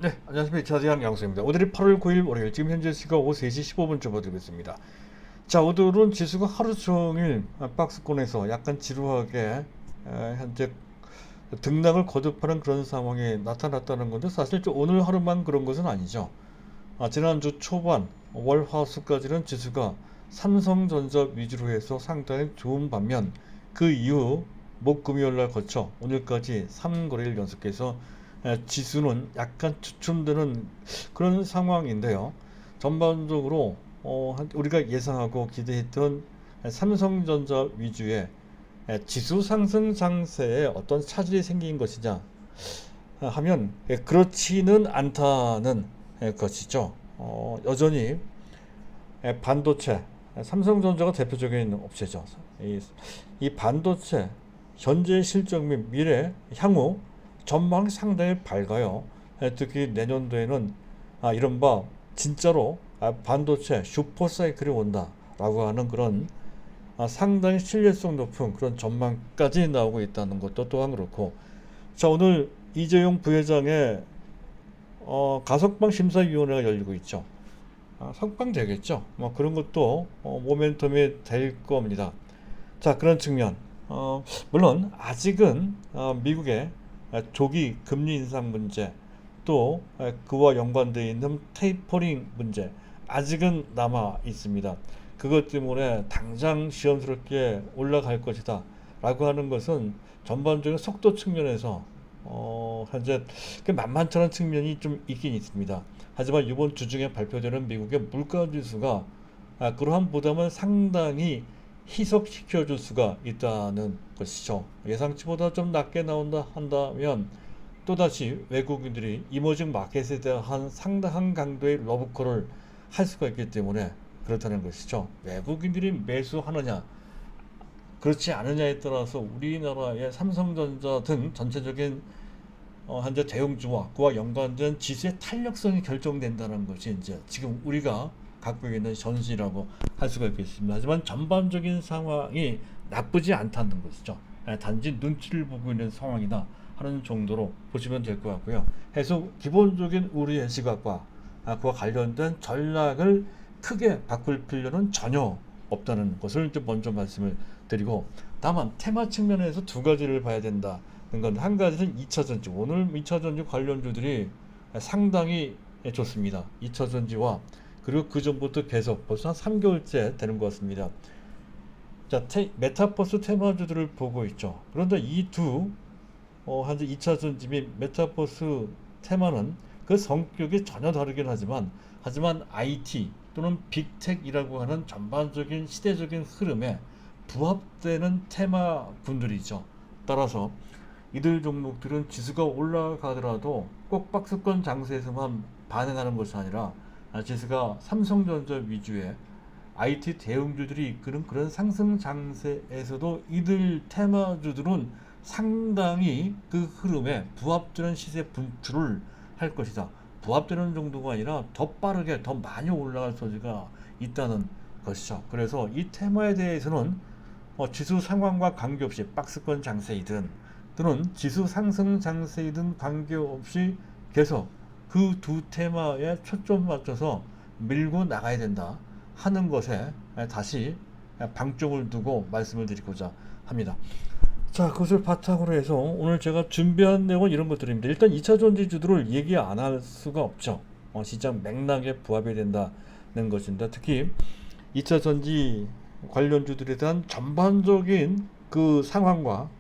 네, 안녕하십니까. 자세한 양수입니다. 오늘이 8월 9일 월요일, 지금 현재 시각 오후 3시 15분 접어들고 있습니다. 자, 오늘은 지수가 하루 종일 박스권에서 약간 지루하게 현재 등락을 거듭하는 그런 상황이 나타났다는 건데, 사실 오늘 하루만 그런 것은 아니죠. 지난주 초반 월, 화, 수까지는 지수가 삼성전자 위주로 해서 상당히 좋은 반면, 그 이후 목, 금요일 날 거쳐 오늘까지 3거래일 연속해서 지수는 약간 주춤되는 그런 상황인데요. 전반적으로 우리가 예상하고 기대했던 삼성전자 위주의 지수 상승 장세에 어떤 차질이 생긴 것이냐 하면 그렇지는 않다는 것이죠. 여전히 반도체, 삼성전자가 대표적인 업체죠. 이 반도체 현재 실적 및 미래 향후 전망이 상당히 밝아요. 특히 내년도에는 이른바 진짜로 반도체 슈퍼 사이클이 온다라고 하는 그런 상당히 신뢰성 높은 그런 전망까지 나오고 있다는 것도 또한 그렇고, 자, 오늘 이재용 부회장의 가석방 심사위원회가 열리고 있죠. 석방 되겠죠. 뭐 그런 것도 모멘텀이 될 겁니다. 자, 그런 측면. 물론 아직은 미국의 조기 금리 인상 문제, 또 그와 연관되어 있는 테이퍼링 문제 아직은 남아 있습니다. 그것 때문에 당장 시험스럽게 올라갈 것이다 라고 하는 것은 전반적인 속도 측면에서 현재 만만치 않은 측면이 좀 있긴 있습니다. 하지만 이번 주 중에 발표되는 미국의 물가 지수가 그러한 부담을 상당히 희석시켜 줄 수가 있다는 것이죠. 예상치보다 좀 낮게 나온다 한다면 또다시 외국인들이 이머징 마켓에 대한 상당한 강도의 러브콜을 할 수가 있기 때문에 그렇다는 것이죠. 외국인들이 매수하느냐 그렇지 않느냐에 따라서 우리나라의 삼성전자 등 전체적인 현재 대형주와 그와 연관된 지수의 탄력성이 결정된다는 것이 이제 지금 우리가 갖고 있는 현실이라고 할 수가 있겠습니다. 하지만 전반적인 상황이 나쁘지 않다는 것이죠. 단지 눈치를 보고 있는 상황이다 하는 정도로 보시면 될 것 같고요. 해서 기본적인 우리의 시각과 그와 관련된 전략을 크게 바꿀 필요는 전혀 없다는 것을 이제 먼저 말씀을 드리고, 다만 테마 측면에서 두 가지를 봐야 된다는 건, 한 가지는 2차전지, 오늘 2차전지 관련주들이 상당히 좋습니다. 2차전지와 그리고 그 전부터 계속 벌써 한 3개월째 되는 것 같습니다. 자, 메타버스 테마주들을 보고 있죠. 그런데 이 두 현재 2차전지 및 메타버스 테마는 그 성격이 전혀 다르긴 하지만 IT 또는 빅텍이라고 하는 전반적인 시대적인 흐름에 부합되는 테마군들이죠. 따라서 이들 종목들은 지수가 올라가더라도 꼭 박스권 장세에서만 반응하는 것이 아니라 지수가 삼성전자 위주의 IT 대형주들이 이끄는 그런 상승 장세에서도 이들 테마주들은 상당히 그 흐름에 부합되는 시세 분출을 할 것이다. 부합되는 정도가 아니라 더 빠르게 더 많이 올라갈 소지가 있다는 것이죠. 그래서 이 테마에 대해서는 지수 상황과 관계없이 박스권 장세이든 또는 지수 상승 장세이든 관계없이 계속 그 두 테마에 초점 맞춰서 밀고 나가야 된다 하는 것에 다시 방점을 두고 말씀을 드리고자 합니다. 자, 그것을 바탕으로 해서 오늘 제가 준비한 내용은 이런 것들입니다. 일단 2차 전지주들을 얘기 안 할 수가 없죠. 시장 맥락에 부합이 된다는 것인데, 특히 2차 전지 관련주들에 대한 전반적인 그 상황과,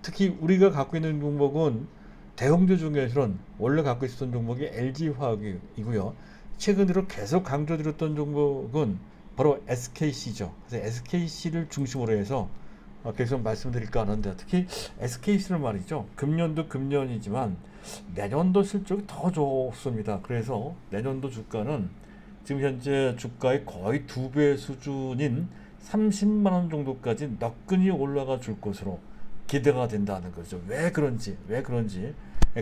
특히 우리가 갖고 있는 종목은 대형주 중에서는 원래 갖고 있었던 종목이 LG화학이고요. 최근 들어 계속 강조드렸던 종목은 바로 SKC죠. 그래서 SKC를 중심으로 해서 계속 말씀드릴까 하는데, 특히 SKC는 말이죠. 금년도 금년이지만 내년도 실적이 더 좋습니다. 그래서 내년도 주가는 지금 현재 주가의 거의 2배 수준인 30만 원 정도까지 너끈히 올라가 줄 것으로 기대가 된다는 거죠. 왜 그런지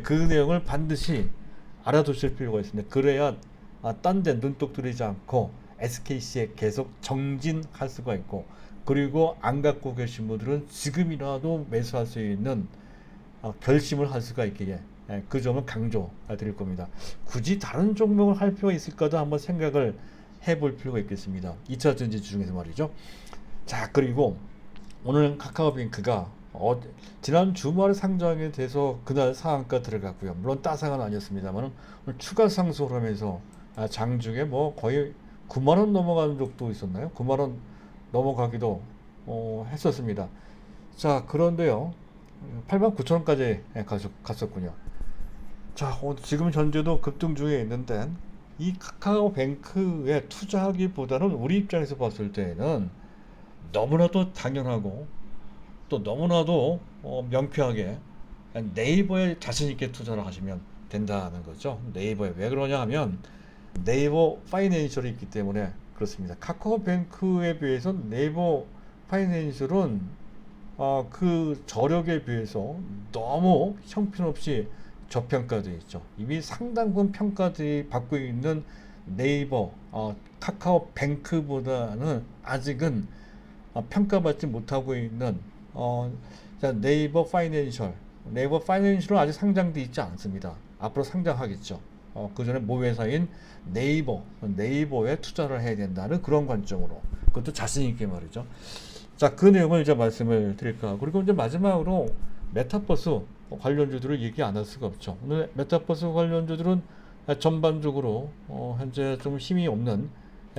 그 내용을 반드시 알아두실 필요가 있습니다. 그래야 딴 데 눈독 들이지 않고 SKC에 계속 정진할 수가 있고, 그리고 안 갖고 계신 분들은 지금이라도 매수할 수 있는 결심을 할 수가 있게 그 점을 강조 드릴 겁니다. 굳이 다른 종목을 할 필요가 있을까도 한번 생각을 해볼 필요가 있겠습니다. 2차 전지 중에서 말이죠. 자, 그리고 오늘 카카오뱅크가 지난 주말에 상장이 돼서 그날 상한가 들어갔고요. 물론 따상은 아니었습니다만 오늘 추가 상승을 하면서 장중에 뭐 거의 9만 원 넘어가는 적도 있었나요? 9만 원 넘어가기도 했었습니다. 자, 그런데요. 8만 9천 원까지 갔었군요. 자, 지금 현재도 급등 중에 있는데 이 카카오뱅크에 투자하기보다는 우리 입장에서 봤을 때는 너무나도 당연하고 또 너무나도 명쾌하게 네이버에 자신 있게 투자를 하시면 된다는 거죠. 네이버에 왜 그러냐 하면 네이버 파이낸셜이 있기 때문에 그렇습니다. 카카오뱅크에 비해서 네이버 파이낸셜은 그 저력에 비해서 너무 형편없이 저평가되어 있죠. 이미 상당 부분 평가들이 받고 있는 네이버 카카오뱅크보다는 아직은 평가받지 못하고 있는 네이버 파이낸셜은 아직 상장돼 있지 않습니다. 앞으로 상장하겠죠. 그 전에 모회사인 네이버에 투자를 해야 된다는 그런 관점으로, 그것도 자신 있게 말이죠. 자, 그 내용을 이제 말씀을 드릴까. 그리고 이제 마지막으로 메타버스 관련주들을 얘기 안 할 수가 없죠. 오늘 메타버스 관련주들은 전반적으로 현재 좀 힘이 없는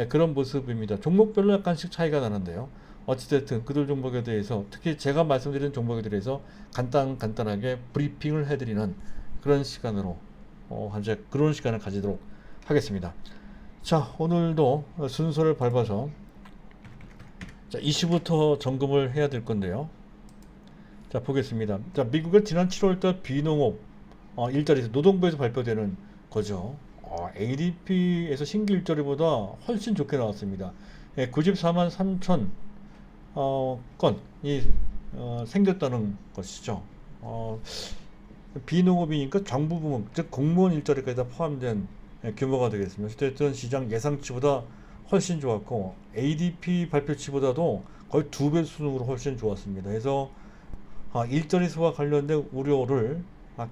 그런 모습입니다. 종목별로 약간씩 차이가 나는데요. 어찌됐든 그들 종목에 대해서, 특히 제가 말씀드린 종목에 대해서 간단하게 브리핑을 해드리는 그런 시간으로 현재 그런 시간을 가지도록 하겠습니다. 자, 오늘도 순서를 밟아서 자, 이슈부터 점검을 해야 될 건데요. 자, 보겠습니다. 자, 미국의 지난 7월달 비농업 일자리에서 노동부에서 발표되는 거죠. ADP에서 신규 일자리보다 훨씬 좋게 나왔습니다. 94만 3천 건이 생겼다는 것이죠. 비농업이니까 정부 부문, 즉 공무원 일자리까지 다 포함된 규모가 되겠습니다. 어쨌든 시장 예상치보다 훨씬 좋았고 ADP 발표치보다도 거의 2배 수준으로 훨씬 좋았습니다. 그래서 일자리 수와 관련된 우려를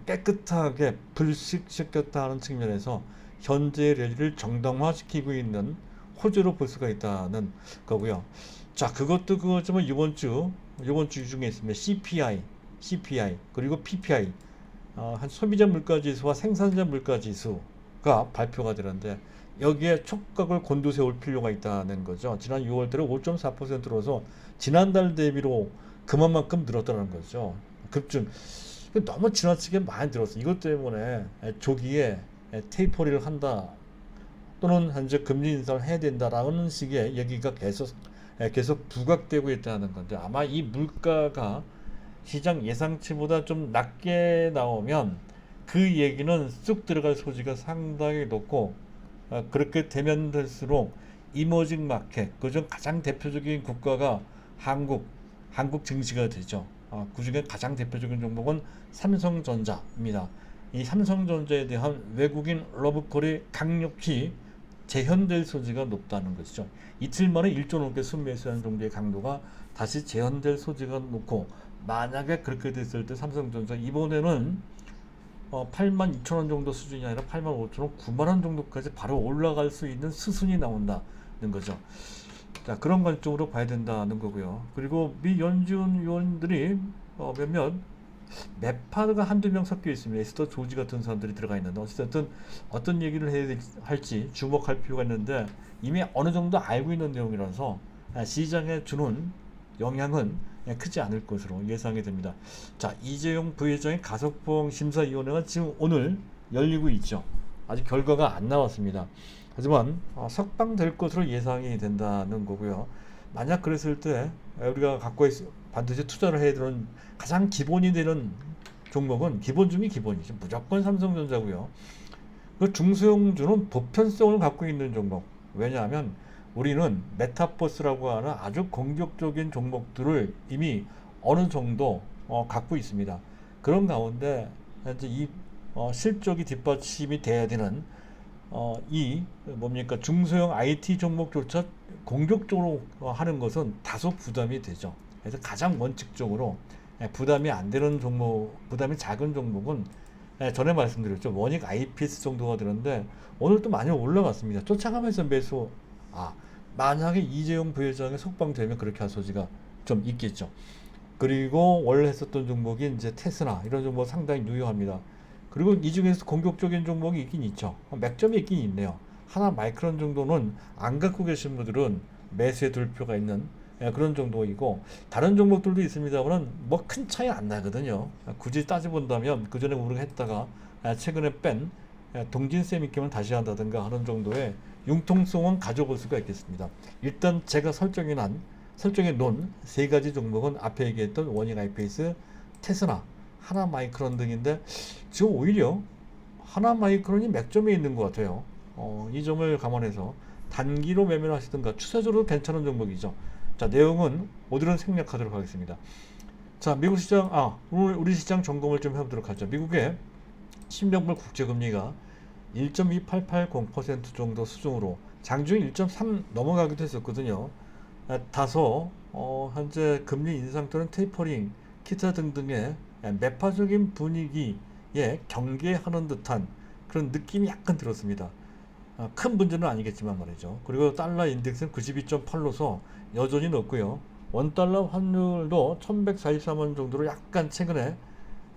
깨끗하게 불식시켰다는 측면에서 현재 랠리를 정당화시키고 있는 호재로 볼 수가 있다는 거고요. 자, 그것도 그거지만 이번 주 중에 있습니다. CPI 그리고 PPI, 한 소비자 물가지수와 생산자 물가지수가 발표가 되는데 여기에 촉각을 곤두세울 필요가 있다는 거죠. 지난 6월 달에 5.4%로서 지난달 대비로 그만큼 늘었다는 거죠. 급증. 너무 지나치게 많이 늘었어요. 이것 때문에 조기에 테이퍼리를 한다, 또는 현재 금리 인상을 해야 된다라는 식의 얘기가 계속 부각되고 있다는 건데, 아마 이 물가가 시장 예상치보다 좀 낮게 나오면 그 얘기는 쑥 들어갈 소지가 상당히 높고, 그렇게 되면 될수록 이머징 마켓, 그중 가장 대표적인 국가가 한국 증시가 되죠. 그중에 가장 대표적인 종목은 삼성전자입니다. 이 삼성전자에 대한 외국인 러브콜이 강력히 재현될 소지가 높다는 것이죠. 이틀 만에 1조 넘게 순매수한 정도의 강도가 다시 재현될 소지가 높고, 만약에 그렇게 됐을 때 삼성전자 이번에는 8만 2천 원 정도 수준이 아니라 8만 5천 원, 9만 원 정도까지 바로 올라갈 수 있는 수순이 나온다는 거죠. 자, 그런 관점으로 봐야 된다는 거고요. 그리고 미 연준 위원들이 몇몇 매파가 한두 명 섞여 있습니다. 에스더 조지 같은 사람들이 들어가 있는데, 어쨌든 어떤 얘기를 해야 할지 주목할 필요가 있는데, 이미 어느 정도 알고 있는 내용이라서 시장에 주는 영향은 크지 않을 것으로 예상이 됩니다. 자, 이재용 부회장의 가석방 심사위원회가 지금 오늘 열리고 있죠. 아직 결과가 안 나왔습니다. 하지만 석방될 것으로 예상이 된다는 거고요. 만약 그랬을 때 우리가 반드시 투자를 해야 되는 가장 기본이 되는 종목은 기본 중의 기본이죠. 무조건 삼성전자고요. 그 중소형주는 보편성을 갖고 있는 종목. 왜냐하면 우리는 메타버스라고 하는 아주 공격적인 종목들을 이미 어느 정도 갖고 있습니다. 그런 가운데 현재 이 실적이 뒷받침이 돼야 되는 중소형 IT 종목조차 공격적으로 하는 것은 다소 부담이 되죠. 그래서 가장 원칙적으로 부담이 안 되는 종목, 부담이 작은 종목은 전에 말씀드렸죠. 원익 IPS 정도가 되는데 오늘 또 많이 올라갔습니다. 쫓아가면서 매수. 아, 만약에 이재용 부회장의 속방되면 그렇게 할 소지가 좀 있겠죠. 그리고 원래 했었던 종목이 이제 테스나 이런 종목 상당히 유효합니다. 그리고 이 중에서 공격적인 종목이 있긴 있죠. 맥점이 있긴 있네요. 하나 마이크론 정도는 안 갖고 계신 분들은 매수에 둘 필요가 있는 그런 정도이고, 다른 종목들도 있습니다만 뭐 큰 차이 안 나거든요. 굳이 따져본다면 그 전에 우리가 했다가 최근에 뺀 동진 세미캠을 다시 한다든가 하는 정도의 융통성은 가져볼 수가 있겠습니다. 일단 제가 설정해 놓은 세 가지 종목은 앞에 얘기했던 원익 IPS, 테스나, 하나 마이크론 등인데 지금 오히려 하나 마이크론이 맥점에 있는 것 같아요. 이 점을 감안해서 단기로 매매를 하시든가 추세적으로 괜찮은 종목이죠. 자, 내용은 오늘은 생략하도록 하겠습니다. 자, 미국 시장, 오늘 우리 시장 점검을 좀 해보도록 하죠. 미국의 10년물 국제금리가 1.2880% 정도 수준으로 장중에 1.3 넘어가기도 했었거든요. 다소 현재 금리 인상 또는 테이퍼링, 기타 등등의 매파적인 분위기에 경계하는 듯한 그런 느낌이 약간 들었습니다. 큰 문제는 아니겠지만 말이죠. 그리고 달러 인덱스는 92.8로서 여전히 높고요. 원달러 환율도 1143원 정도로 약간 최근에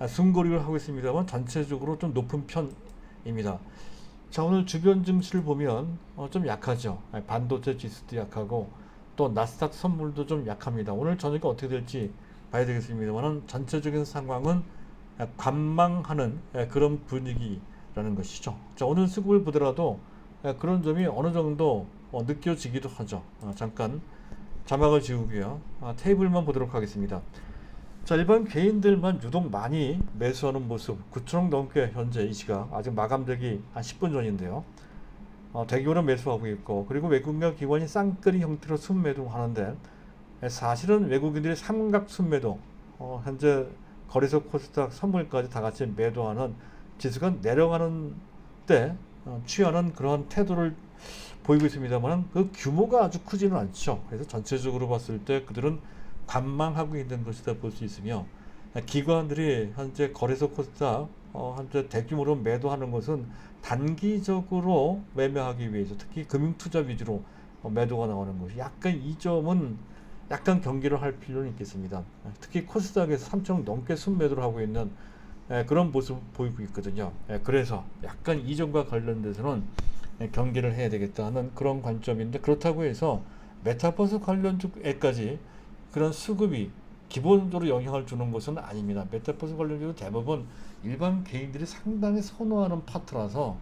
숨고리를 하고 있습니다만 전체적으로 좀 높은 편입니다. 자, 오늘 주변 증시를 보면 좀 약하죠. 반도체 지수도 약하고 또 나스닥 선물도 좀 약합니다. 오늘 저녁에 어떻게 될지 봐야 되겠습니다만 전체적인 상황은 관망하는 그런 분위기라는 것이죠. 자, 오늘 수급을 보더라도 그런 점이 어느 정도 느껴지기도 하죠. 잠깐 자막을 지우고요. 테이블만 보도록 하겠습니다. 자, 일반 개인들만 유독 많이 매수하는 모습, 9천억 넘게 현재 이 시각 아직 마감되기 한 10분 전인데요. 대규모로 매수하고 있고, 그리고 외국인과 기관이 쌍끌이 형태로 순매도 하는데 사실은 외국인들이 삼각 순매도, 현재 거래소 코스닥 선물까지 다 같이 매도하는 지수가 내려가는 때 취하는 그러한 태도를 보이고 있습니다만 그 규모가 아주 크지는 않죠. 그래서 전체적으로 봤을 때 그들은 관망하고 있는 것이다 볼 수 있으며, 기관들이 현재 거래소 코스닥 현재 대규모로 매도하는 것은 단기적으로 매매하기 위해서, 특히 금융투자 위주로 매도가 나오는 것이 약간, 이 점은 약간 경계를 할 필요는 있겠습니다. 특히 코스닥에서 3천억 넘게 순매도를 하고 있는 그런 모습을 보이고 있거든요. 그래서 약간 이 점과 관련돼서는 경계를 해야 되겠다 하는 그런 관점인데, 그렇다고 해서 메타버스 관련주에까지 그런 수급이 기본적으로 영향을 주는 것은 아닙니다. 메타버스 관련주도 대부분 일반 개인들이 상당히 선호하는 파트라서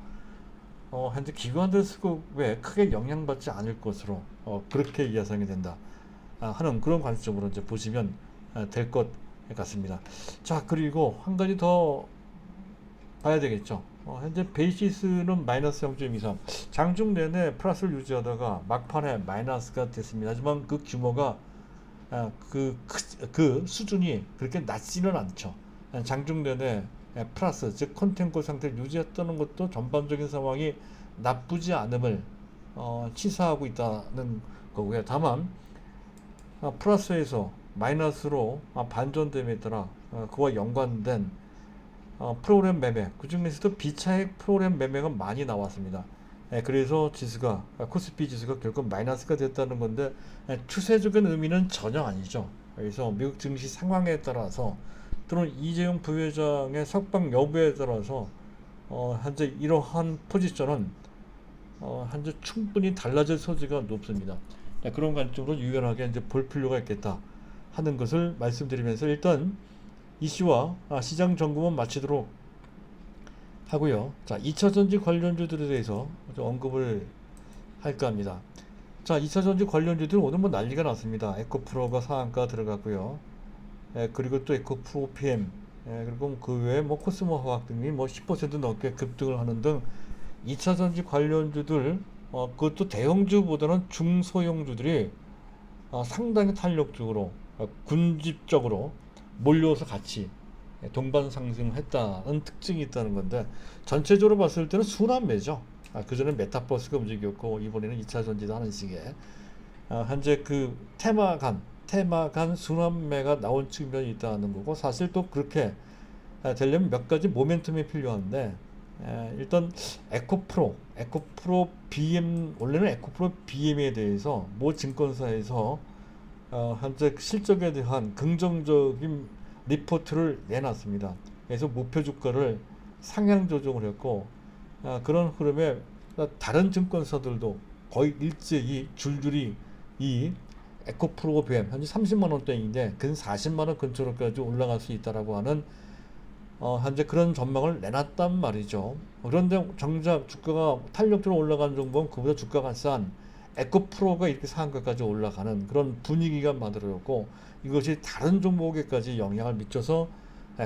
현재 기관들 수급에 크게 영향받지 않을 것으로 그렇게 예상이 된다 하는 그런 관점으로 이제 보시면 될 것 같습니다. 자, 그리고 한 가지 더 봐야 되겠죠. 현재 베이시스는 마이너스 0.23, 장중 내내 플러스를 유지하다가 막판에 마이너스가 됐습니다. 하지만 그 규모가 그 수준이 그렇게 낮지는 않죠. 장중 내내 플러스, 즉 컨텐츠 상태를 유지했다는 것도 전반적인 상황이 나쁘지 않음을 치사하고 있다는 거고요. 다만 플러스에서 마이너스로 반전됨에 따라 그와 연관된 프로그램 매매, 그 중에서도 비차익 프로그램 매매가 많이 나왔습니다. 그래서 지수가, 코스피 지수가 결국 마이너스가 됐다는 건데 추세적인 의미는 전혀 아니죠. 그래서 미국 증시 상황에 따라서 또는 이재용 부회장의 석방 여부에 따라서 현재 이러한 포지션은 현재 충분히 달라질 소지가 높습니다. 그런 관점으로 유연하게 이제 볼 필요가 있겠다 하는 것을 말씀드리면서 일단 이슈와 시장 점검은 마치도록 하고요. 자, 2차전지 관련주들에 대해서 좀 언급을 할까 합니다. 자, 2차전지 관련주들은 오늘 뭐 난리가 났습니다. 에코프로가 상한가 들어갔고요. 그리고 또 에코프로 PM, 그리고 그 외에 뭐 코스모 화학 등이 뭐 10% 넘게 급등을 하는 등 2차전지 관련주들, 그것도 대형주보다는 중소형주들이 상당히 탄력적으로, 군집적으로 몰려서 같이 동반 상승했다는 특징이 있다는 건데, 전체적으로 봤을 때는 순환매죠. 그 전에 메타버스가 움직였고 이번에는 2차 전지도 하는 식의 현재 그 테마 간 순환매가 나온 측면이 있다는 거고, 사실 또 그렇게 되려면 몇 가지 모멘텀이 필요한데, 일단 에코프로 BM, 원래는 에코프로 BM에 대해서 모 증권사에서 현재 실적에 대한 긍정적인 리포트를 내놨습니다. 그래서 목표 주가를 상향 조정을 했고, 그런 흐름에 다른 증권사들도 거의 일제히 줄줄이 이 에코프로 BM 현재 30만 원대인데 근 40만 원 근처로까지 올라갈 수 있다라고 하는 현재 그런 전망을 내놨단 말이죠. 그런데 정작 주가가 탄력적으로 올라가는 종목은 그보다 주가가 싼 에코프로가 이렇게 상한가까지 올라가는 그런 분위기가 만들어졌고, 이것이 다른 종목에까지 영향을 미쳐서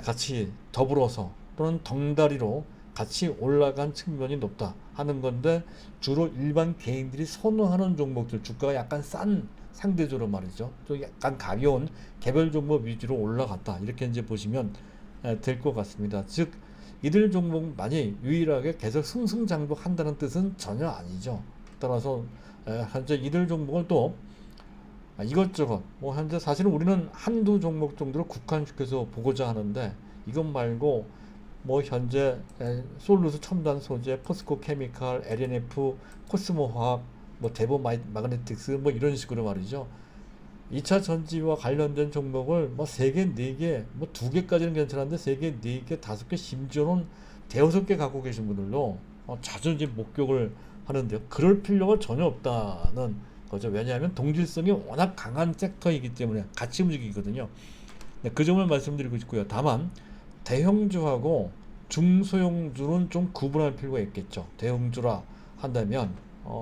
같이 더불어서 또는 덩다리로 같이 올라간 측면이 높다 하는 건데, 주로 일반 개인들이 선호하는 종목들, 주가가 약간 싼 상대적으로 말이죠, 또 약간 가벼운 개별 종목 위주로 올라갔다, 이렇게 이제 보시면 될 것 같습니다. 즉 이들 종목만이 유일하게 계속 승승장구한다는 뜻은 전혀 아니죠. 따라서 현재 이들 종목을 또 이것저것 현재 사실은 우리는 한두 종목 정도로 국한시켜서 보고자 하는데, 이것 말고 현재 솔루스 첨단 소재, 포스코 케미칼, LNF, 코스모 화학, 대보 마그네틱스 이런 식으로 말이죠. 2차 전지와 관련된 종목을 3개, 4개, 2개까지는 괜찮은데 3개, 4개, 5개, 심지어는 대여섯 개 갖고 계신 분들도 자주 이제 목격을 하는데요. 그럴 필요가 전혀 없다는 거죠. 왜냐하면 동질성이 워낙 강한 섹터이기 때문에 같이 움직이거든요. 네, 그 점을 말씀드리고 있고요. 다만 대형주하고 중소형주는 좀 구분할 필요가 있겠죠. 대형주라 한다면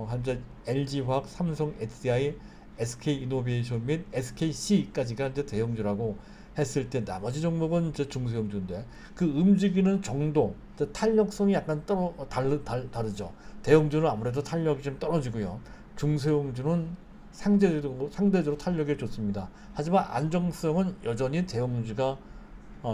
현재 LG화학, 삼성, SDI, SK이노베이션 및 SKC까지가 이제 대형주라고 했을 때, 나머지 종목은 이제 중소형주인데 그 움직이는 정도, 탄력성이 약간 다르죠. 대형주는 아무래도 탄력이 좀 떨어지고요. 중소형주는 상대적으로 탄력이 좋습니다. 하지만 안정성은 여전히 대형주가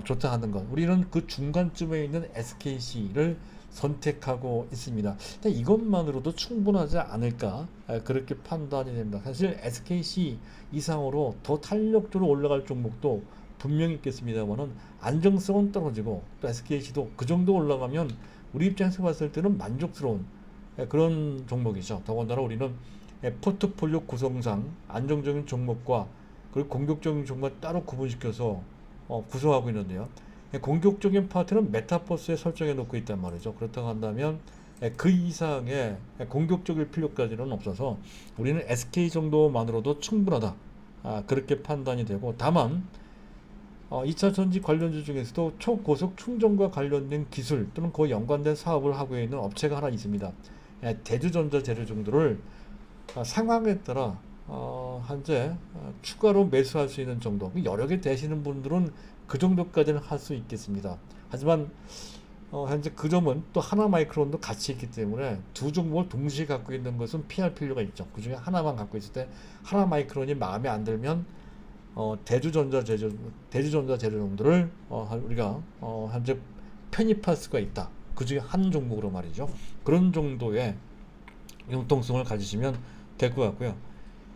좋다 하는 것. 우리는 그 중간쯤에 있는 SKC를 선택하고 있습니다. 이것만으로도 충분하지 않을까, 그렇게 판단이 됩니다. 사실 SKC 이상으로 더 탄력적으로 올라갈 종목도 분명히 있겠습니다만은 안정성은 떨어지고, 또 SKC도 그 정도 올라가면 우리 입장에서 봤을 때는 만족스러운 그런 종목이죠. 더군다나 우리는 포트폴리오 구성상 안정적인 종목과 그리고 공격적인 종목을 따로 구분시켜서 구성하고 있는데요. 공격적인 파트는 메타버스에 설정해 놓고 있단 말이죠. 그렇다고 한다면 그 이상의 공격적일 필요까지는 없어서 우리는 SK 정도만으로도 충분하다, 그렇게 판단이 되고, 다만 2차 전지 관련주 중에서도 초고속 충전과 관련된 기술 또는 거의 연관된 사업을 하고 있는 업체가 하나 있습니다. 대주전자 재료 정도를 상황에 따라 현재 추가로 매수할 수 있는 정도, 여러 개 되시는 분들은 그 정도까지는 할 수 있겠습니다. 하지만 현재 그 점은 또 하나마이크론도 같이 있기 때문에 두 종목을 동시에 갖고 있는 것은 피할 필요가 있죠. 그 중에 하나만 갖고 있을 때 하나마이크론이 마음에 안 들면 대주전자 재료종들을 우리가 현재 편입할 수가 있다. 그 중에 한 종목으로 말이죠. 그런 정도의 융통성을 가지시면 될 것 같고요.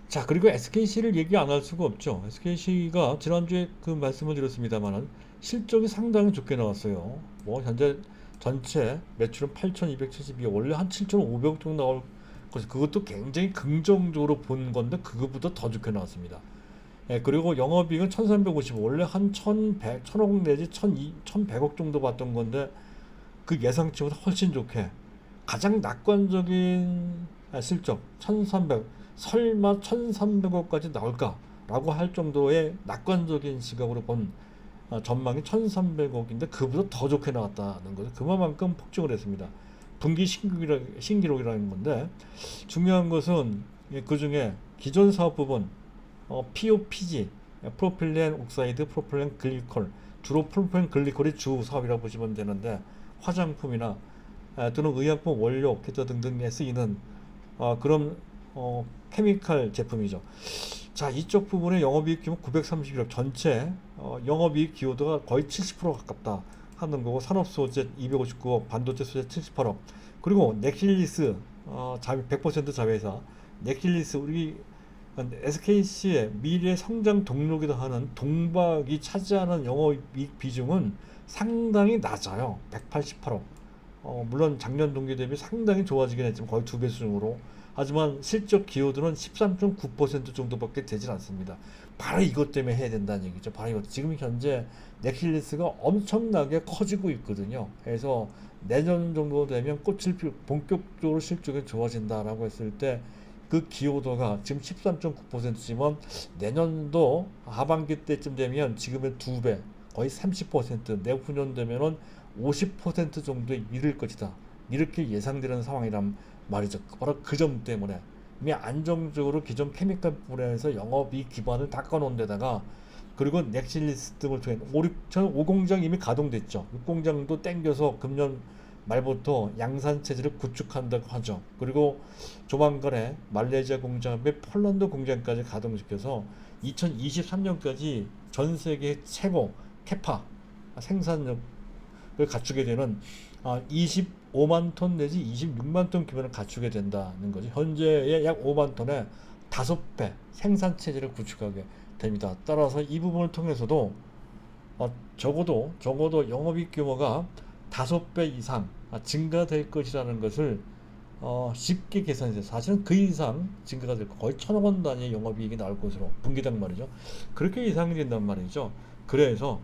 자, 그리고 SKC를 얘기 안 할 수가 없죠. SKC가 지난주에 그 말씀을 드렸습니다만은 실적이 상당히 좋게 나왔어요. 현재 전체 매출은 8,272억, 원래 한 7,500억 정도 나올 것이, 그것도 굉장히 긍정적으로 본 건데 그것보다 더 좋게 나왔습니다. 그리고 영업이익은 1,350억, 원래 한 1,100억 내지 1,100억 정도 봤던 건데 그 예상치보다 훨씬 좋게, 가장 낙관적인 실적 1,300, 설마 1,300억까지 나올까라고 할 정도의 낙관적인 시각으로 본 전망이 1,300억인데 그보다 더 좋게 나왔다는 거죠. 그만큼 폭증을 했습니다. 분기 신기록이라는 건데, 중요한 것은 그 중에 기존 사업 부분 POPG, 프로필렌 옥사이드, 프로필렌 글리콜, 주로 프로필렌 글리콜이 주 사업이라고 보시면 되는데, 화장품이나 또는 의약품 원료, 기타 등등에 쓰이는 그런 케미칼 제품이죠. 자, 이쪽 부분의 영업이익 규모 931억, 전체 영업이익 기여도가 거의 70% 가깝다 하는 거고, 산업소재 259억, 반도체 소재 78억, 그리고 넥실리스 자회 100% 자회사 넥실리스, 우리 SKC의 미래 성장 동력이다 하는 동박이 차지하는 영업이익 비중은 상당히 낮아요. 188억. 물론 작년 동기 대비 상당히 좋아지긴 했지만 거의 2배 수준으로. 하지만 실적 기여도는 13.9% 정도밖에 되질 않습니다. 바로 이것 때문에 해야 된다는 얘기죠. 바로 이것. 지금 현재 넥실리스가 엄청나게 커지고 있거든요. 그래서 내년 정도 되면 본격적으로 실적이 좋아진다라고 했을 때 그 기여도가 지금 13.9%지만 내년도 하반기 때쯤 되면 지금의 2배, 거의 30%, 내후년 되면은 50% 정도에 이를 것이다. 이렇게 예상되는 상황이란 말이죠. 바로 그 점 때문에 이미 안정적으로 기존 케미칼 분야에서 영업이익 기반을 닦아놓은 데다가 그리고 넥실리스 등을 통해 5공장 이미 가동됐죠. 6공장도 땡겨서 금년 말부터 양산 체제를 구축한다고 하죠. 그리고 조만간에 말레이시아 공장 및 폴란드 공장까지 가동시켜서 2023년까지 전 세계 최고 캐파 생산력을 갖추게 되는 25만 톤 내지 26만 톤 규모를 갖추게 된다는 거죠. 현재의 약 5만 톤의 5배 생산 체제를 구축하게 됩니다. 따라서 이 부분을 통해서도 적어도 영업이익 규모가 5배 이상 증가될 것이라는 것을 쉽게 계산해서 사실은 그 이상 증가가 될 거 거의 1,000억 원 단위의 영업이익이 나올 것으로 분기당 말이죠. 그렇게 예상이 된단 말이죠. 그래서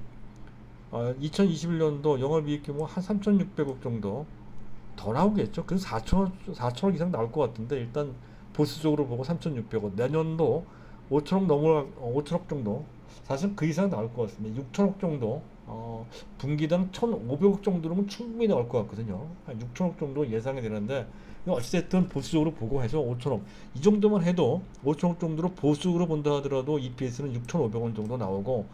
2021년도 영업이익 규모 한 3,600억 정도 더 나오겠죠. 그래서 4천억 이상 나올 것 같은데 일단 보수적으로 보고 3,600억 내년도 5천억 정도 사실 그 이상 나올 것 같습니다. 6천억 정도 분기당 1,500억 정도면 충분히 나올 것 같거든요. 한 6천억 정도 예상이 되는데 어찌됐든 보수적으로 보고 해서 5천억 이 정도만 해도 5천억 정도로 보수적으로 본다 하더라도 EPS는 6,500원 정도 나오고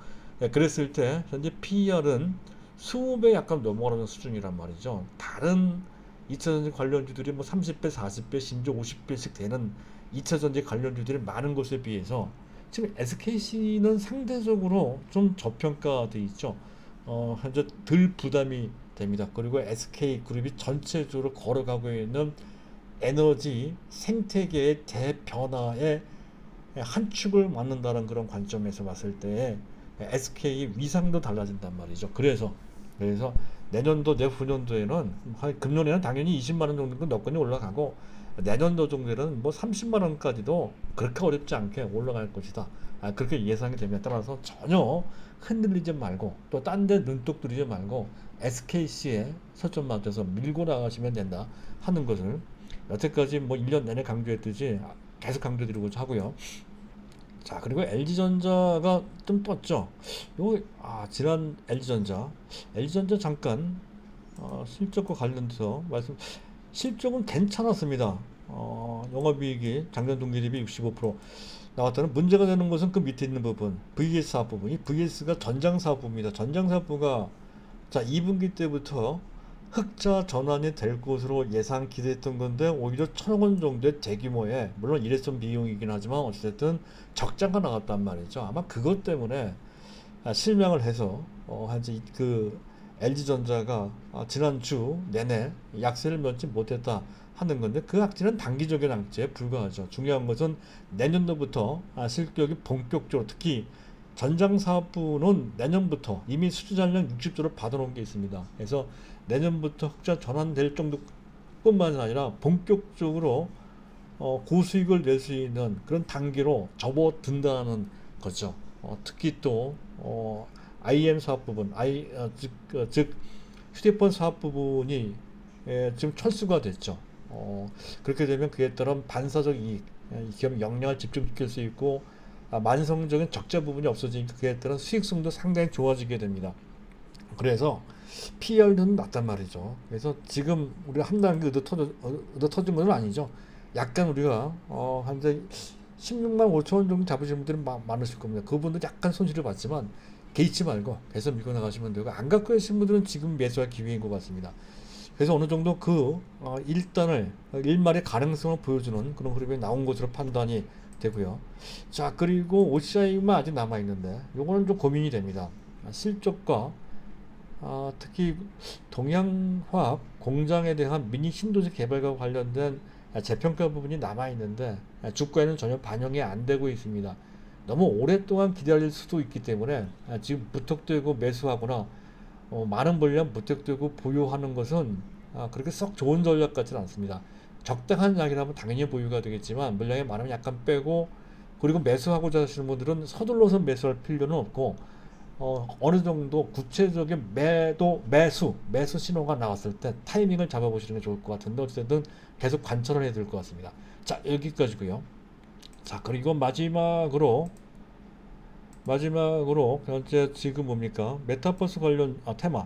그랬을 때 현재 PER은 20배 약간 넘어가는 수준이란 말이죠. 다른 2차전지 관련주들이 뭐 30배, 40배, 심지어 50배씩 되는 2차전지 관련주들이 많은 것에 비해서 지금 SKC는 상대적으로 좀 저평가돼 있죠. 현재 덜 부담이 됩니다. 그리고 SK그룹이 전체적으로 걸어가고 있는 에너지 생태계의 대변화에 한 축을 맡는다는 그런 관점에서 봤을 때 SK 위상도 달라진단 말이죠. 그래서 내년도 내후년도에는 금년에는 당연히 20만 원 정도 여건이 올라가고 내년도 정도에는 뭐 30만 원까지도 그렇게 어렵지 않게 올라갈 것이다. 그렇게 예상이 되면 따라서 전혀 흔들리지 말고 또 딴 데 눈독 들이지 말고 SKC에 초점 맞춰서 밀고 나가시면 된다 하는 것을 여태까지 뭐 1년 내내 강조했듯이 계속 강조드리고자 하고요. 자, 그리고 LG전자가 좀 떴죠. 지난 LG전자 잠깐 실적과 관련돼서 실적은 괜찮았습니다. 영업이익이 작년 동기 대비 65% 나왔다는 문제가 되는 것은 그 밑에 있는 부분 VS 사업 부분. 이 VS가 전장 사업부입니다. 전장 사업부가 자 2분기 때부터 흑자 전환이 될 것으로 예상 기대했던 건데 오히려 1,000억 원 정도의 대규모의 물론 일회성 비용이긴 하지만 어쨌든 적자가 나왔단 말이죠. 아마 그것 때문에 실명을 해서 현재 그 LG전자가 지난주 내내 약세를 면치 못했다 하는 건데 그 악재는 단기적인 악재에 불과하죠. 중요한 것은 내년도부터 실격이 본격적으로 특히 전장 사업부는 내년부터 이미 수주 잔량 60조를 받아놓은 게 있습니다. 그래서 내년부터 흑자 전환될 정도뿐만 아니라 본격적으로 고수익을 낼 수 있는 그런 단계로 접어든다는 거죠. 특히 또 IM 사업 부분, 즉 휴대폰 사업 부분이 지금 철수가 됐죠. 그렇게 되면 그에 따른 반사적 이익, 기업 역량을 집중시킬 수 있고 만성적인 적자 부분이 없어지니까 그에 따른 수익성도 상당히 좋아지게 됩니다. 그래서 PER은 낮단 말이죠. 그래서 지금 우리가 한 단계 얻어 터진 건 아니죠. 약간 우리가 현재 16만 5천 원 정도 잡으시는 분들은 많으실 겁니다. 그분들 약간 손실을 봤지만 개의치 말고 계속 밀고 나가시면 되고 안 갖고 계신 분들은 지금 매수할 기회인 것 같습니다. 그래서 어느 정도 그 일말의 가능성을 보여주는 그런 흐름이 나온 것으로 판단이 되고요. 자, 그리고 OCI만 아직 남아 있는데 요거는 좀 고민이 됩니다. 실적과 특히 동양화학 공장에 대한 미니 신도시 개발과 관련된 재평가 부분이 남아 있는데 주가에는 전혀 반영이 안 되고 있습니다. 너무 오랫동안 기다릴 수도 있기 때문에 지금 무턱대고 매수하거나 많은 물량 무턱대고 보유하는 것은 그렇게 썩 좋은 전략 같지는 않습니다. 적당한 양이라면 당연히 보유가 되겠지만 물량이 많으면 약간 빼고, 그리고 매수하고자 하시는 분들은 서둘러서 매수할 필요는 없고 어느 정도 구체적인 매수 신호가 나왔을 때 타이밍을 잡아보시는 게 좋을 것 같은데, 어쨌든 계속 관찰을 해야 될 것 같습니다. 자, 여기까지고요. 자, 그리고 마지막으로 현재 지금 뭡니까? 메타버스 관련 테마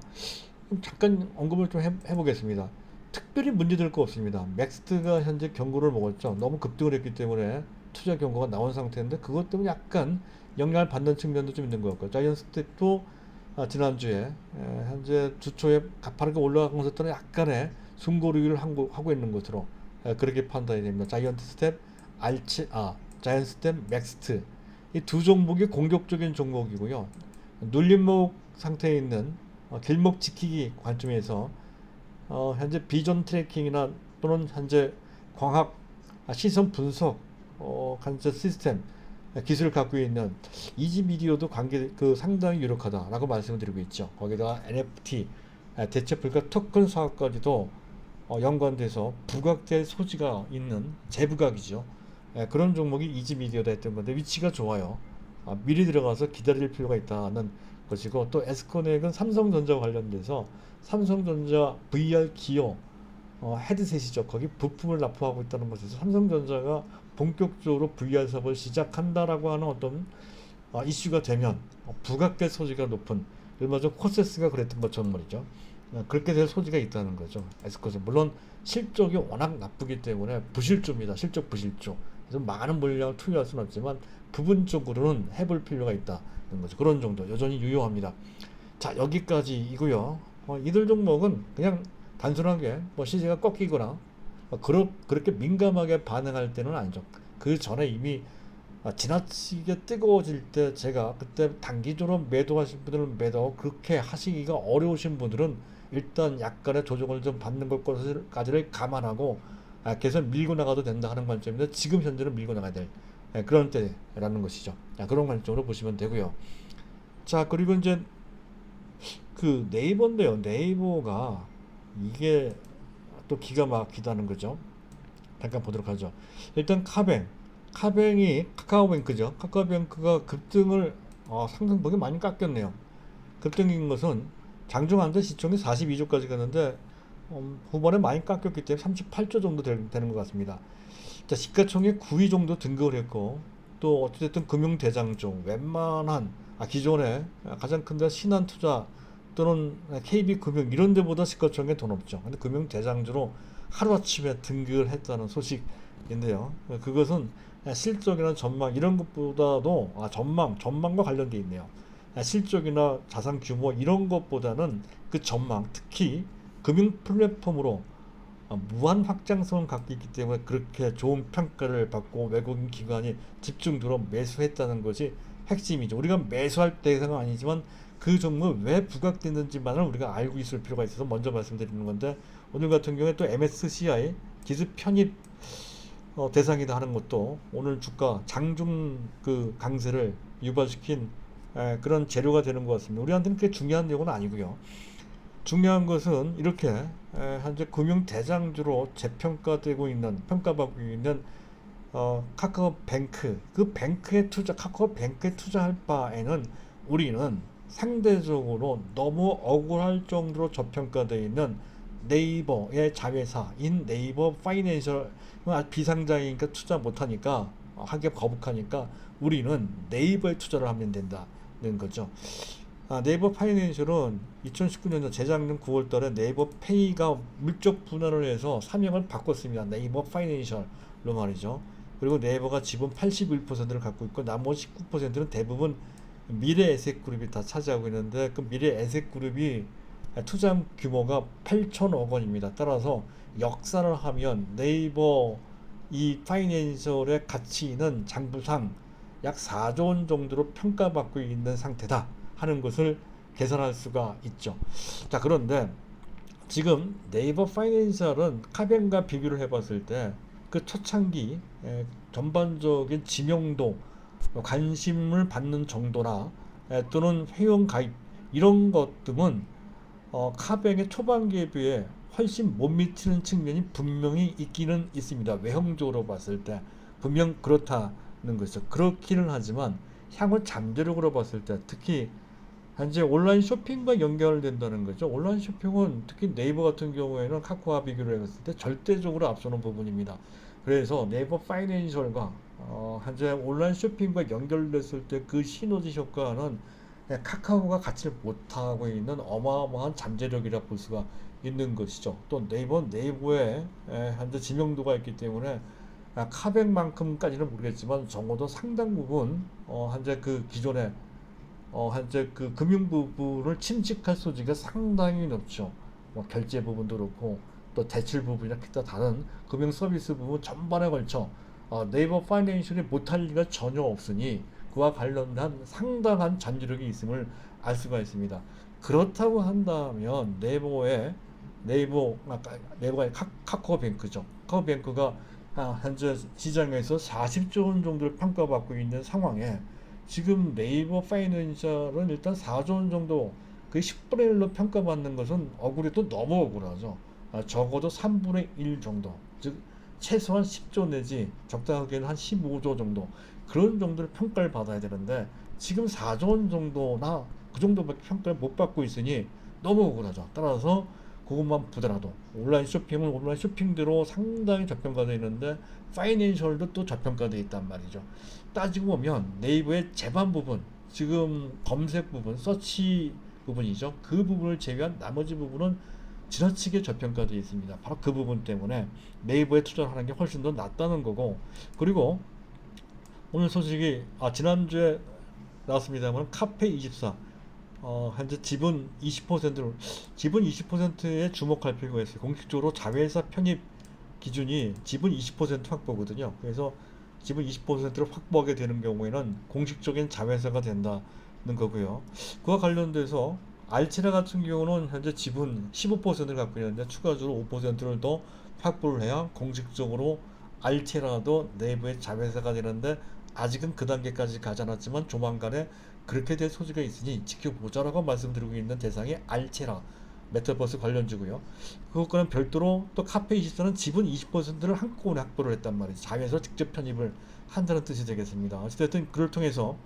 잠깐 언급을 좀 해보겠습니다. 특별히 문제될 거 없습니다. 맥스트가 현재 경고를 먹었죠. 너무 급등을 했기 때문에 투자 경고가 나온 상태인데, 그것 때문에 약간 영향을 받는 측면도 좀 있는 것 같고요. 자이언스텝도 지난주에 현재 주초에 가파르게 올라간 것에 따른 약간의 숨고르기를 하고 있는 것으로 그렇게 판단이 됩니다. 자이언스텝, 맥스트, 이 두 종목이 공격적인 종목이고요. 눌림목 상태에 있는 길목 지키기 관점에서 현재 비전 트래킹이나 또는 현재 광학 시선 분석 관점 시스템 기술을 갖고 있는 이지미디어도 상당히 유력하다라고 말씀을 드리고 있죠. 거기다가 NFT 대체 불가 토큰 사업까지도 연관돼서 부각될 소지가 있는 재부각이죠. 그런 종목이 이지미디어다 했던 건데 위치가 좋아요. 미리 들어가서 기다릴 필요가 있다는 것이고, 또 에스코넥은 삼성전자와 관련돼서 삼성전자 VR 기어 헤드셋이죠. 거기 부품을 납품하고 있다는 것에서 삼성전자가 본격적으로 VR 사업을 시작한다라고 하는 어떤 이슈가 되면 부각될 소지가 높은, 얼마 전 코세스가 그랬던 것처럼 말이죠. 그렇게 될 소지가 있다는 거죠. 에스코넥 물론 실적이 워낙 나쁘기 때문에 부실조입니다. 실적 부실조. 그래서 많은 물량을 투여할 수는 없지만 부분적으로는 해볼 필요가 있다는 거죠. 그런 정도 여전히 유효합니다. 자, 여기까지이고요. 이들 종목은 그냥 단순하게 시세가 꺾이거나 그렇게 민감하게 반응할 때는 아니죠. 그 전에 이미 지나치게 뜨거워질 때 제가 그때 단기적으로 매도하신 분들은 매도, 그렇게 하시기가 어려우신 분들은 일단 약간의 조정을 좀 받는 것까지를 감안하고 계속 밀고 나가도 된다 하는 관점인데, 지금 현재는 밀고 나가야 될 그런 때라는 것이죠. 그런 관점으로 보시면 되고요. 자, 그리고 이제 그 네이버인데요. 네이버가 이게 또 기가 막히다는 거죠. 잠깐 보도록 하죠. 일단 카뱅이 카카오뱅크죠. 카카오뱅크가 급등을 상승폭이 많이 깎였네요. 급등인 것은 장중 한때 시총이 42조까지 갔는데 후반에 많이 깎였기 때문에 38조 정도 되는 것 같습니다. 자, 시가총액 9위 정도 등극을 했고, 또 어찌됐든 금융대장종 웬만한 기존에 가장 큰 데 신한투자 또는 KB금융 이런 데보다 시가총액 더 높죠. 근데 금융대장주로 하루아침에 등극을 했다는 소식인데요. 그것은 실적이나 전망 이런 것보다도 전망과 관련되어 있네요. 실적이나 자산 규모 이런 것보다는 그 전망, 특히 금융 플랫폼으로 무한 확장성을 갖고 있기 때문에 그렇게 좋은 평가를 받고 외국인 기관이 집중적으로 매수했다는 것이 핵심이죠. 우리가 매수할 대상은 아니지만 그 종목이 왜 부각됐는지만을 우리가 알고 있을 필요가 있어서 먼저 말씀드리는 건데, 오늘 같은 경우에 또 MSCI 기습 편입 대상이다 하는 것도 오늘 주가 장중 그 강세를 유발시킨 그런 재료가 되는 것 같습니다. 우리한테는 그게 중요한 내용은 아니고요. 중요한 것은 이렇게 현재 금융 대장주로 평가받고 있는 카카오뱅크, 카카오뱅크에 투자할 바에는 우리는 상대적으로 너무 억울할 정도로 저평가되어 있는 네이버의 자회사인 네이버 파이낸셜 비상장이니까 투자 못하니까 하기에 거북하니까 우리는 네이버에 투자를 하면 된다는 거죠. 네이버 파이낸셜은 2019년 재작년 9월달에 네이버 페이가 물적 분할을 해서 사명을 바꿨습니다. 네이버 파이낸셜로 말이죠. 그리고 네이버가 지분 81%를 갖고 있고 나머지 19%는 대부분 미래에셋그룹이 다 차지하고 있는데, 그 미래에셋그룹이 투자 규모가 8천억 원입니다. 따라서 역산을 하면 네이버 이 파이낸셜의 가치는 장부상 약 4조 원 정도로 평가받고 있는 상태다 하는 것을 계산할 수가 있죠. 자, 그런데 지금 네이버 파이낸셜은 카뱅과 비교를 해봤을 때 그 초창기 전반적인 지명도, 관심을 받는 정도나 또는 회원 가입 이런 것 등은 카뱅의 초반기에 비해 훨씬 못 미치는 측면이 분명히 있기는 있습니다. 외형적으로 봤을 때 분명 그렇다는 것이죠. 그렇기는 하지만 향후 잠재력으로 봤을 때 특히 현재 온라인 쇼핑과 연결된다는 거죠. 온라인 쇼핑은 특히 네이버 같은 경우에는 카카오와 비교를 했을 때 절대적으로 앞서는 부분입니다. 그래서 네이버 파이낸셜과 현재 온라인 쇼핑과 연결됐을 때 그 시너지 효과는 카카오가 갖지 못하고 있는 어마어마한 잠재력이라 볼 수가 있는 것이죠. 또 네이버의 현재 지명도가 있기 때문에 카뱅만큼까지는 모르겠지만 적어도 상당 부분 현재 그 기존에 현재 그 금융 부분을 침식할 소지가 상당히 높죠. 뭐 결제 부분도 그렇고 또 대출 부분이나 기타 다른 금융 서비스 부분 전반에 걸쳐 네이버 파이낸셜이 못할 리가 전혀 없으니 그와 관련한 상당한 잠재력이 있음을 알 수가 있습니다. 그렇다고 한다면 네이버의 카카오뱅크죠. 카카오뱅크가 현재 시장에서 40조 원 정도를 평가받고 있는 상황에 지금 네이버 파이낸셜은 일단 4조 원 정도 그 10분의 1로 평가받는 것은 억울해도 너무 억울하죠. 적어도 3분의 1 정도, 즉 최소한 10조 내지 적당하게는 한 15조 정도 그런 정도를 평가를 받아야 되는데 지금 4조 원 정도나 그 정도밖에 평가를 못 받고 있으니 너무 억울하죠. 따라서 그것만 보더라도 온라인 쇼핑은 온라인 쇼핑대로 상당히 저평가되어 있는데 파이낸셜도 또 저평가되어 있단 말이죠. 따지고 보면 네이버의 제반 부분, 지금 검색 부분, 서치 부분이죠. 그 부분을 제외한 나머지 부분은 지나치게 저평가되어 있습니다. 바로 그 부분 때문에 네이버에 투자를 하는 게 훨씬 더 낫다는 거고, 그리고 오늘 소식이 지난주에 나왔습니다만 카페24 현재 지분 20%에 주목할 필요가 있어요. 공식적으로 자회사 편입 기준이 지분 20% 확보거든요. 그래서 지분 20%를 확보하게 되는 경우에는 공식적인 자회사가 된다는 거고요. 그와 관련돼서 알체라 같은 경우는 현재 지분 15%를 갖고 있는데 추가적으로 5%를 더 확보를 해야 공식적으로 알체라도 내부의 자회사가 되는데 아직은 그 단계까지 가지 않았지만 조만간에 그렇게 될 소지가 있으니 지켜보자라고 말씀드리고 있는 대상이 알체라 메타버스 관련주고요. 그것과는 별도로 또 카페24는 지분 20%를 한꺼번에 확보를 했단 말이죠. 자회사로 직접 편입을 한다는 뜻이 되겠습니다. 어쨌든 그를 통해서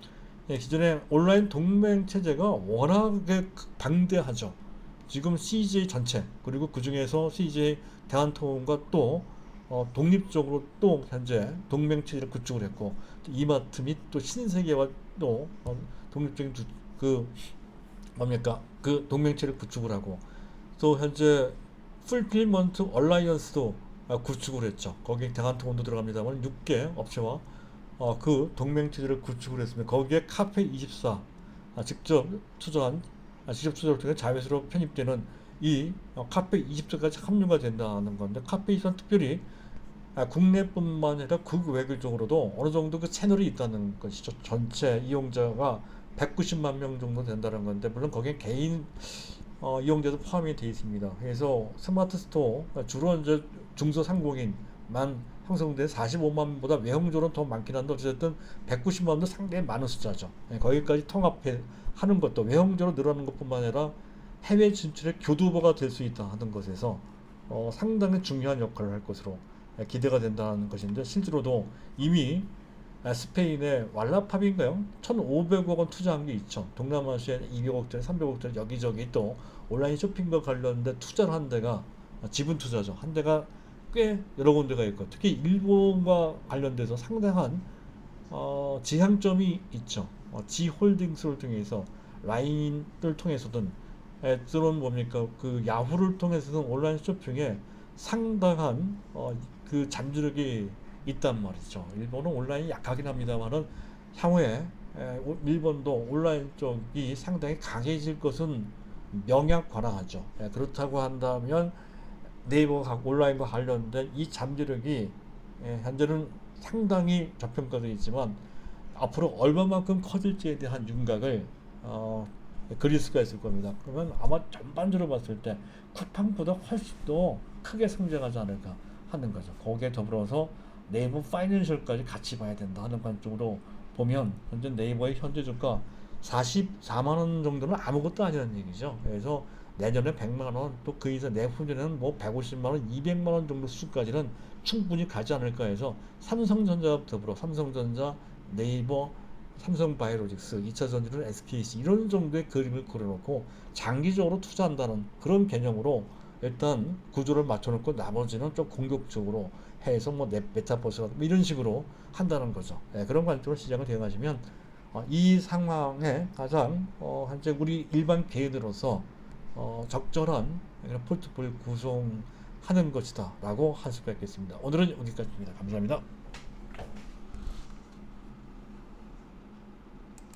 기존의 온라인 동맹 체제가 워낙에 방대하죠. 지금 CJ 전체 그리고 그 중에서 CJ 대한통운과 또 독립적으로 또 현재 동맹 체제를 구축을 했고 이마트 및 또 신세계와 또 독립적인 그 뭡니까 그 동맹체를 구축을 하고 또 현재 풀필먼트 얼라이언스도 구축을 했죠. 거기 대한통운도 들어갑니다만 6개 업체와 그 동맹체제를 구축을 했으면 거기에 카페24 직접 투자를 통해 자회사로 편입되는 이 카페20까지 합류가 된다는 건데 카페24는 특별히 국내뿐만 아니라 국외적으로도 어느 정도 그 채널이 있다는 것이죠. 전체 이용자가 190만 명 정도 된다는 건데 물론 거기에 개인 이용자도 포함이 되어 있습니다. 그래서 스마트 스토어 주로 이제 중소상공인만 형성된 45만보다 외형적으로는 더 많긴 한데 어쨌든 190만도 상당히 많은 숫자죠. 거기까지 통합해 하는 것도 외형적으로 늘어나는 것뿐만 아니라 해외 진출의 교두보가 될 수 있다 하는 것에서 상당히 중요한 역할을 할 것으로 기대가 된다는 것인데 실제로도 이미 스페인의 왈라팝인가요? 1,500억 원 투자한 게 있죠. 동남아시아에 200억짜리, 300억짜리 여기저기 또 온라인 쇼핑과 관련된 투자를 한 데가 지분 투자죠. 한 데가 꽤 여러 군데가 있고 특히 일본과 관련돼서 상당한 지향점이 있죠. 지홀딩스를 통해서 라인을 통해서든 또는 뭡니까 그 야후를 통해서든 온라인 쇼핑에 상당한 그 잠재력이 있단 말이죠. 일본은 온라인이 약하긴 합니다만은 향후에 일본도 온라인 쪽이 상당히 강해질 것은 명약관화하죠. 그렇다고 한다면 네이버 온라인과 관련된 이 잠재력이 현재는 상당히 저평가되어 있지만 앞으로 얼마만큼 커질지에 대한 윤곽을 그릴 수가 있을 겁니다. 그러면 아마 전반적으로 봤을 때 쿠팡보다 훨씬 더 크게 성장하지 않을까 하는 거죠. 거기에 더불어서 네이버 파이낸셜까지 같이 봐야 된다 하는 관점으로 보면 현재 네이버의 현재 주가 44만 원 정도는 아무것도 아니라는 얘기죠. 그래서 내년에 100만 원, 또 그 이상 내후년에는 뭐 150만 원, 200만 원 정도 수준까지는 충분히 가지 않을까 해서 삼성전자 더불어 삼성전자, 네이버, 삼성바이오로직스, 2차 전지는 SKC 이런 정도의 그림을 그려놓고 장기적으로 투자한다는 그런 개념으로 일단 구조를 맞춰놓고 나머지는 좀 공격적으로 해서 뭐 메타버스 이런 식으로 한다는 거죠. 네, 그런 관점으로 시장을 대응하시면 이 상황에 가장 현재 우리 일반 개인으로서 적절한 포트폴리오 구성하는 것이다 라고 할 수가 있겠습니다. 오늘은 여기까지입니다. 감사합니다.